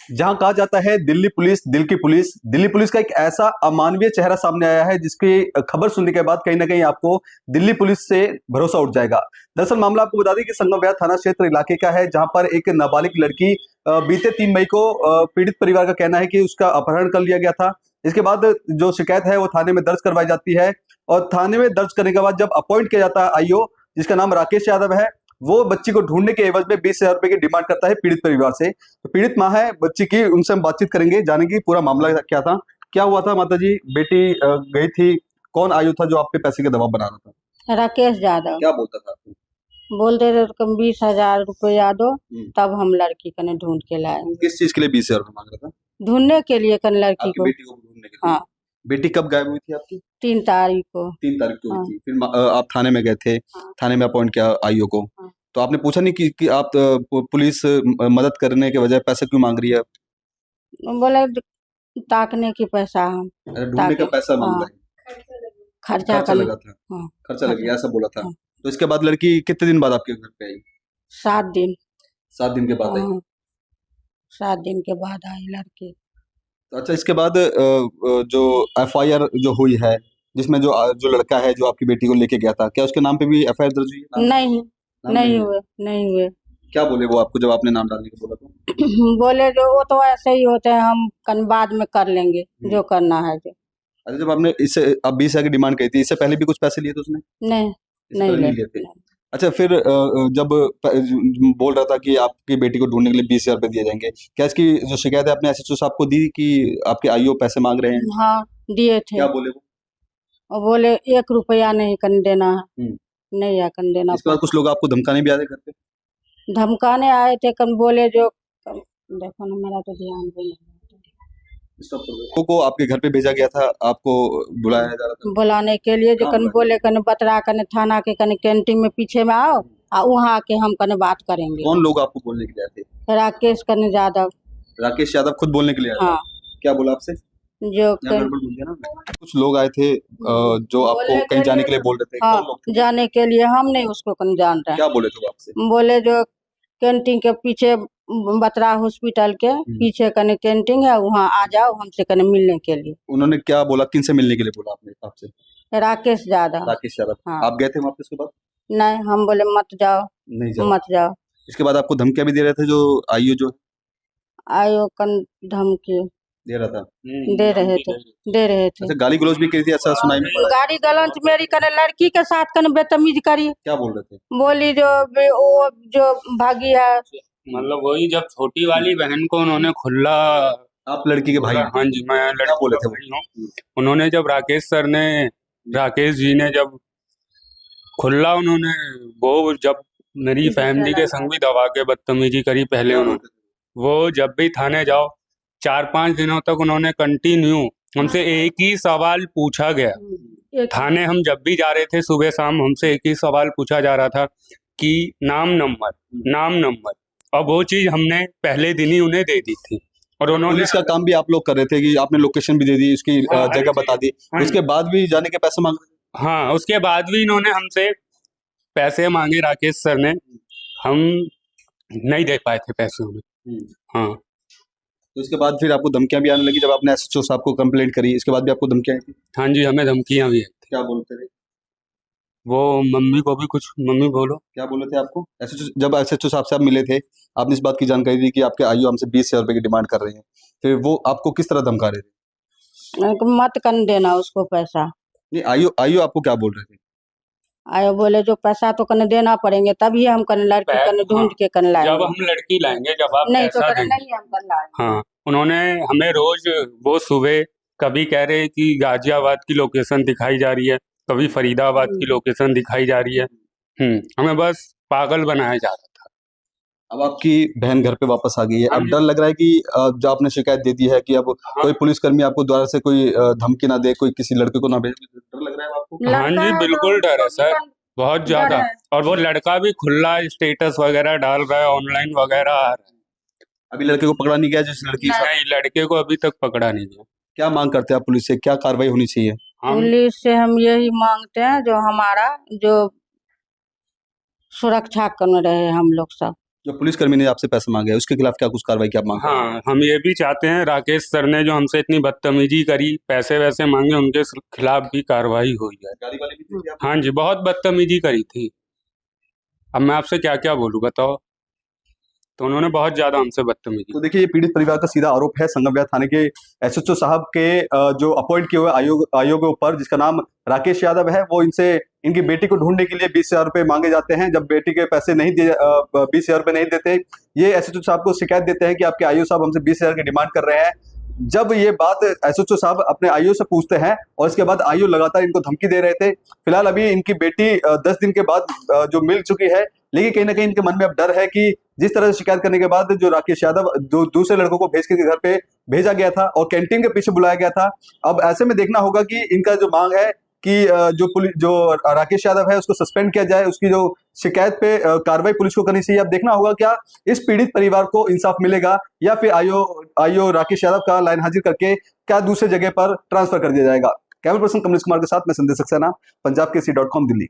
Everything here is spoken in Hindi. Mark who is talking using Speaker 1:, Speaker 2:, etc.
Speaker 1: जहां कहा जाता है दिल्ली पुलिस दिल की पुलिस, दिल्ली पुलिस का एक ऐसा अमानवीय चेहरा सामने आया है जिसकी खबर सुनने के बाद कहीं ना कहीं आपको दिल्ली पुलिस से भरोसा उठ जाएगा। दरअसल मामला आपको बता दें कि संगम विहार थाना क्षेत्र इलाके का है, जहां पर एक नाबालिग लड़की बीते 3 मई को पीड़ित परिवार का कहना है कि उसका अपहरण कर लिया गया था। इसके बाद जो शिकायत है वो थाने में दर्ज करवाई जाती है और थाने में दर्ज करने के बाद जब अपॉइंट किया जाता है आईओ, जिसका नाम राकेश यादव है, वो बच्ची को ढूंढने के एवज में 20,000 रुपए की डिमांड करता है पीड़ित परिवार से। तो पीड़ित माँ है बच्ची की, उनसे हम बातचीत करेंगे, जानेंगे पूरा मामला क्या था, क्या हुआ था। माता जी, बेटी गई थी, कौन आयु था जो आप पे पैसे का दबाव बना रहा था?
Speaker 2: राकेश यादव।
Speaker 1: क्या बोलता था आपको?
Speaker 2: बोलते थे तुम 20,000 रुपया दो, तब हम लड़की कने ढूंढ के लाए।
Speaker 1: किस चीज के लिए 20,000 रुपए मांग रहा था?
Speaker 2: ढूंढने के लिए कने लड़की
Speaker 1: आपकी
Speaker 2: को।
Speaker 1: बेटी को ढूंढने के लिए?
Speaker 2: हाँ।
Speaker 1: बेटी कब गायब हुई थी आपकी?
Speaker 2: 3 तारीख को।
Speaker 1: 3 तारीख को हुई
Speaker 2: हाँ।
Speaker 1: थी। फिर आप थाने में गए थे,
Speaker 2: हाँ।
Speaker 1: थाने में अपॉइंट किया आईओ को।
Speaker 2: हाँ।
Speaker 1: तो आपने पूछा नहीं कि आप पुलिस मदद करने के बजाय पैसे क्यों मांग रही है?
Speaker 2: बोले ताकने की पैसा हम
Speaker 1: अरे ढूंढने का पैसा मांग
Speaker 2: हाँ,
Speaker 1: रहा है।
Speaker 2: खर्चा
Speaker 1: खर्चा
Speaker 2: करने।
Speaker 1: लगा था।
Speaker 2: हाँ,
Speaker 1: खर्चा लग गया, ऐसा बोला था।
Speaker 2: हाँ।
Speaker 1: तो इसके बाद लड़की कितने दिन बाद आपके घर पे आई?
Speaker 2: 7 दिन।
Speaker 1: 7 दिन के बाद आई।
Speaker 2: हाँ, 7 दिन के बाद आई लड़की।
Speaker 1: तो अच्छा, इसके बाद जो एफआईआर जो हुई है, जिसमें जो जो लड़का है जो आपकी बेटी को लेके गया था, क्या उसके नाम पे भी एफआईआर दर्ज हुई है?
Speaker 2: नहीं,
Speaker 1: नाम
Speaker 2: नहीं
Speaker 1: है?
Speaker 2: हुए, नहीं हुए।
Speaker 1: क्या बोले वो आपको जब आपने नाम डालने को बोला तो?
Speaker 2: बोले जो वो तो ऐसे ही होते हैं, हम कल बाद में कर लेंगे जो करना है जो।
Speaker 1: अच्छा, जब आपने इससे अब 20,000 की डिमांड करी थी, इससे पहले भी कुछ पैसे लिए थे उसने?
Speaker 2: नहीं,
Speaker 1: इससे
Speaker 2: नहीं
Speaker 1: पहले नहीं
Speaker 2: ले।
Speaker 1: लिए थे। अच्छा, फिर जब बोल रहा था कि आपकी बेटी को ढूंढने के लिए 20,000 रुपए दिए जाएंगे, क्या इसकी जो शिकायत है आपने एसएचओ साहब को दी कि आपके आईओ पैसे मांग रहे हैं?
Speaker 2: हाँ, दिए थे।
Speaker 1: क्या बोले वो?
Speaker 2: और बोले 1 रुपया नहीं कन देना है, नहीं है कन देना।
Speaker 1: इसके बाद कुछ लोग आपको धमकाने भी आ रहे घर पे?
Speaker 2: धमकाने आए थे, कन बोले जो देखो ना, मेरा तो ध्यान भी नहीं।
Speaker 1: को आपके घर पे भेजा गया था, आपको बुलाया जा रहा था?
Speaker 2: बुलाने के लिए जो कन बोले कन बतरा कन थाना के कन कैंटीन में पीछे में आओ, और वहाँ आके हम कन बात करेंगे।
Speaker 1: कौन लोग आपको बोलने के लिए आए थे?
Speaker 2: राकेश कन यादव।
Speaker 1: राकेश यादव खुद बोलने के लिए आया था?
Speaker 2: हाँ।
Speaker 1: क्या बोला आपसे?
Speaker 2: जो
Speaker 1: कुछ लोग आए थे जो आपको कहीं जाने के लिए बोल रहे थे।
Speaker 2: हाँ,
Speaker 1: कौन लोग थे?
Speaker 2: जाने के लिए हम नहीं उसको कन जान रहे।
Speaker 1: क्या बोले थे वो आपसे?
Speaker 2: बोले जो कैंटीन के पीछे बतरा हॉस्पिटल के पीछे कने कैंटीन है, वहाँ आ जाओ हमसे कने मिलने के लिए।
Speaker 1: उन्होंने क्या बोला, किन से मिलने के लिए बोला आपने आपसे?
Speaker 2: राकेश यादव।
Speaker 1: राकेश यादव।
Speaker 2: हाँ।
Speaker 1: आप गए थे वहाँ पे उसके बाद?
Speaker 2: नहीं, हम बोले मत जाओ,
Speaker 1: नहीं जाओ।
Speaker 2: मत जाओ।
Speaker 1: इसके बाद आपको धमकियां भी दे रहे थे जो आईओ जो
Speaker 2: आयो कन धमकी
Speaker 1: दे रहा था?
Speaker 2: दे रहे थे।
Speaker 1: अच्छा, गाली गलौज भी करी थी, ऐसा सुनाई में पड़ा।
Speaker 2: गाड़ी गलंच मेरी कने लड़की के साथ कने बदतमीज करी।
Speaker 1: क्या बोल रहे थे?
Speaker 2: बोली जो वो जो भागी है,
Speaker 3: मतलब वही जब छोटी वाली बहन को उन्होंने खुला।
Speaker 1: आप लड़की के भाई?
Speaker 3: हाँ जी, मैं लड़की
Speaker 1: बोले
Speaker 3: का
Speaker 1: थे
Speaker 3: भाई हूँ। उन्होंने जब राकेश जी ने जब खुला, उन्होंने वो जब मेरी फैमिली के संग भी दबा के बदतमीजी करी पहले उन्होंने। वो जब भी थाने जाओ 4-5 दिनों तक उन्होंने कंटिन्यू हमसे एक ही सवाल पूछा गया। थाने हम जब भी जा रहे थे सुबह शाम, हमसे एक ही सवाल पूछा जा रहा था कि नाम नंबर। और वो चीज हमने पहले दिन ही उन्हें दे दी थी। और उन्होंने
Speaker 1: पुलिस का काम भी आप लोग कर रहे थे कि आपने लोकेशन भी दे दी, उसकी जगह बता दी, उसके बाद भी जाने के पैसे मांग रहे थे?
Speaker 3: हाँ, उसके बाद भी इन्होंने हमसे पैसे मांगे राकेश सर ने, हम नहीं दे पाए थे पैसे उन्हें। हाँ।
Speaker 1: तो इसके बाद फिर आपको धमकियां भी आने लगी जब आपने एसएचओ साहब को कंप्लेंट करी, इसके बाद भी आपको धमकियां आई थी?
Speaker 3: हाँ जी, हमें धमकियां भी आई थी।
Speaker 1: क्या बोलते थे
Speaker 3: वो? मम्मी को भी कुछ, मम्मी बोलो।
Speaker 1: क्या बोले थे आपको जब एसएचओ साहब से आप मिले थे? आपने इस बात की जानकारी दी कि आपके आईओ हमसे 20,000 रुपए की डिमांड कर रहे हैं, फिर वो आपको किस तरह धमका रहे थे?
Speaker 2: मत कन देना उसको पैसा।
Speaker 1: नहीं, आईओ आपको क्या बोल रहे थे?
Speaker 2: आयो बोले जो पैसा तो कने देना पड़ेंगे, तभी हम कने लड़की कने ढूंढ के कन लाएंगे।
Speaker 3: जब हम लड़की लाएंगे, जब आप
Speaker 2: नहीं तो
Speaker 3: पैसा
Speaker 2: कने
Speaker 3: देंगे।
Speaker 2: नहीं हम कन लाएंगे।
Speaker 3: हाँ, उन्होंने हमें रोज वो सुबह कभी कह रहे हैं कि गाजियाबाद की लोकेशन दिखाई जा रही है, कभी फरीदाबाद की लोकेशन दिखाई जा रही है। हमें बस पागल बनाया जा रहा था।
Speaker 1: अब आपकी बहन घर पे वापस आ गई है, अब डर लग रहा है कि जो आपने शिकायत दे दी है कि अब कोई पुलिसकर्मी आपको द्वारा से कोई धमकी ना दे, कोई किसी लड़के को ना भेजे, डर लग रहा है आपको?
Speaker 3: हाँ जी, बिल्कुल डर है सर, बहुत ज्यादा। और वो लड़का भी खुला स्टेटस वगैरह डाल रहा है, ऑनलाइन वगैरह आ रहा है।
Speaker 1: अभी लड़के को पकड़ा नहीं गया जिस लड़की?
Speaker 3: नहीं, लड़के को अभी तक पकड़ा नहीं गया।
Speaker 1: क्या मांग करते हैं आप पुलिस से, क्या कार्रवाई होनी चाहिए?
Speaker 2: पुलिस से हम यही मांगते हैं जो हमारा जो सुरक्षा कर रहे हम लोग सब।
Speaker 1: जो पुलिसकर्मी ने आपसे पैसे मांगे उसके खिलाफ क्या कुछ कार्रवाई की आप मांग रहे हैं?
Speaker 3: हाँ, हम ये भी चाहते हैं राकेश सर ने जो हमसे इतनी बदतमीजी करी, पैसे वैसे मांगे, उनके खिलाफ भी कार्रवाई हुई है।
Speaker 1: गाड़ी वाले भी थे क्या?
Speaker 3: हाँ जी, बहुत बदतमीजी करी थी। अब मैं आपसे क्या क्या बोलूँ बताओ। तो उन्होंने बहुत ज्यादा हमसे बदतमीजी।
Speaker 1: तो देखिए, ये पीड़ित परिवार का सीधा आरोप है संगम विहार थाने के एसएचओ साहब के जो अपॉइंट किए हुए आयोग के ऊपर, जिसका नाम राकेश यादव है, वो इनसे इनकी बेटी को ढूंढने के लिए 20,000 रुपए मांगे जाते हैं। जब बेटी के पैसे नहीं दिए 20,000 रुपए नहीं देते, ये एसएचओ साहब को शिकायत देते हैं कि आपके आईओ साहब हमसे 20,000 की डिमांड कर रहे हैं। जब ये बात एसएचओ साहब अपने आईओ से पूछते हैं और इसके बाद आईओ लगातार इनको धमकी दे रहे थे। फिलहाल अभी इनकी बेटी 10 दिन के बाद जो मिल चुकी है, लेकिन कहीं ना कहीं इनके मन में अब डर है कि जिस तरह से शिकायत करने के बाद जो राकेश यादव जो दूसरे लड़कों को भेज के घर पे भेजा गया था और कैंटीन के पीछे बुलाया गया था, अब ऐसे में देखना होगा कि इनका जो मांग है कि जो राकेश यादव है उसको सस्पेंड किया जाए, उसकी जो शिकायत पे कार्रवाई पुलिस को करनी चाहिए। अब देखना होगा क्या इस पीड़ित परिवार को इंसाफ मिलेगा या फिर आईओ राकेश यादव का लाइन हाजिर करके क्या दूसरे जगह पर ट्रांसफर कर दिया जाएगा। कैमरा पर्सन कमलेश कुमार के साथ मैं संदेश सक्सेना, पंजाब केसरी.com, दिल्ली।